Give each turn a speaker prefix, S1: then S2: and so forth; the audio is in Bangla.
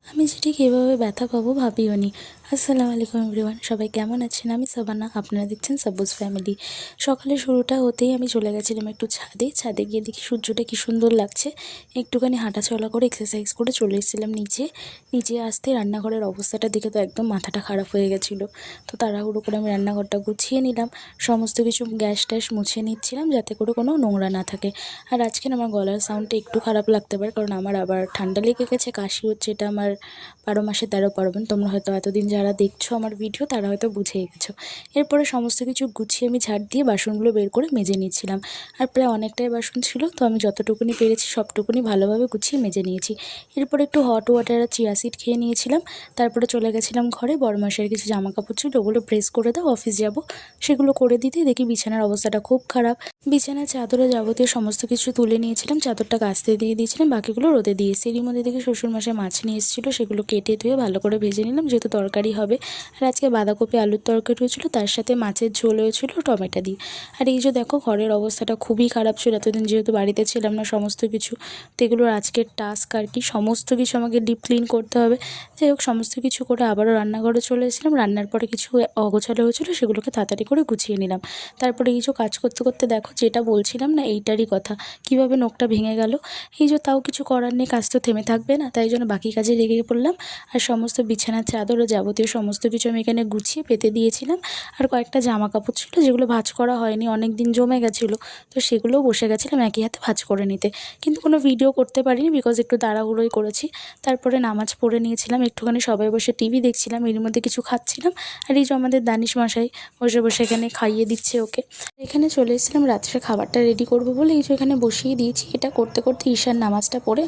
S1: আমি যে ঠিক এভাবে ব্যথা পাবো ভাবিওনি। আসসালামু আলাইকুম এভরিওয়ান, সবাই কেমন আছেন? আমি সাবানা, আপনারা দেখছেন সাব্বুস ফ্যামিলি। সকালের শুরুটা হতেই আমি চলে গেছিলাম একটু ছাদে গিয়ে দেখি সূর্যটা কী সুন্দর লাগছে। একটুখানি হাঁটাচলা করে এক্সারসাইজ করে চলে এসেছিলাম নিচে আসতে রান্নাঘরের অবস্থাটা দেখে তো একদম মাথাটা খারাপ হয়ে গেছিলো। তো তাড়াহুড়ো করে আমি রান্নাঘরটা গুছিয়ে নিলাম, সমস্ত কিছু গ্যাস ট্যাস মুছে নিচ্ছিলাম যাতে করে কোনো নোংরা না থাকে। আর আজকে আমার গলার সাউন্ডটা একটু খারাপ লাগতে পারে, কারণ আমার আবার ঠান্ডা লেগে গেছে, কাশি হচ্ছে। এটা আমার 12 মাসে 13 পার্বণ। তোমরা হয়তো এতদিন যারা দেখছো আমার ভিডিও তারা হয়তো বুঝেই গেছো। এরপরে সমস্ত কিছু গুছিয়ে আমি ঝাড় দিয়ে বাসনগুলো বের করে মেজে নিচ্ছিলাম। আর প্রায় অনেকটাই বাসন ছিল, তো আমি যতটুকুনি পেরেছি সবটুকুনি ভালোভাবে গুছিয়ে মেজে নিয়েছি। এরপর একটু হট ওয়াটার আর চিয়া সিড খেয়ে নিয়েছিলাম। তারপরে চলে গেছিলাম ঘরে, বড় মাসের কিছু জামা কাপড় ছিল, ওগুলো প্রেস করে দাও, অফিস যাব। সেগুলো করে দিতে দেখি বিছানার অবস্থাটা খুব খারাপ। বিছানার চাদরে যাবতীয় সমস্ত কিছু তুলে নিয়েছিলাম, চাদরটা কাচতে দিয়ে দিয়েছিলাম, বাকিগুলো রোদে দিয়েছি। এরই মধ্যে দেখি শ্বশুরমশাই মাছ নিয়ে এসেছিলো, সেগুলো কেটে ধুয়ে ভালো করে ভেজে নিলাম, যেহেতু তরকারি হবে। আর আজকে বাঁধাকপি আলুর তরকারি হয়েছিল, তার সাথে মাছের ঝোল হয়েছিল টমেটো দিয়ে। আর এই যে দেখো, ঘরের অবস্থাটা খুবই খারাপ ছিল এতদিন যেহেতু বাড়িতে ছিলাম না, সমস্ত কিছু। তো এগুলোর আজকের টাস্ক আর কি, সমস্ত কিছু আমাকে ডিপ ক্লিন করতে হবে। যাই হোক, সমস্ত কিছু করে আবারও রান্নাঘরে চলে এসেছিলাম। রান্নার পরে কিছু অগোছালো হয়েছিলো, সেগুলোকে তাড়াতাড়ি করে গুছিয়ে নিলাম। তারপরে এই যে কাজ করতে করতে দেখো, যেটা বলছিলাম না এইটারই কথা, কিভাবে নখটা ভেঙে গেল। এই যে তাও কিছু করার নেই, কাজ তো থেমে থাকবে না, তাই জন্য বাকি কাজে লেগে পড়লাম। আর সমস্ত বিছানার চাদর ও যাবতীয় সমস্ত কিছু আমি এখানে গুছিয়ে পেতে দিয়েছিলাম। আর কয়েকটা জামা কাপড় ছিল যেগুলো ভাঁজ করা হয়নি, অনেক দিন জমে গেছিলো, তো সেগুলোও বসে গেছিলাম একই হাতে ভাঁজ করে নিতে। কিন্তু কোনো ভিডিও করতে পারিনি, বিকজ একটু তাড়াহুড়োই করেছি। তারপরে নামাজ পড়ে নিয়েছিলাম, একটুখানি সবাই বসে টিভি দেখছিলাম, এর মধ্যে কিছু খাচ্ছিলাম। আর এই যে আমাদের দানিশ মশাই বসে বসে এখানে খাইয়ে দিচ্ছে ওকে। এখানে চলে এসেছিলাম রাত্রে খাবারটা রেডি করবো বলে, এই যে এখানে বসিয়ে দিয়েছি। এটা করতে করতে ঈশার নামাজটা পড়ে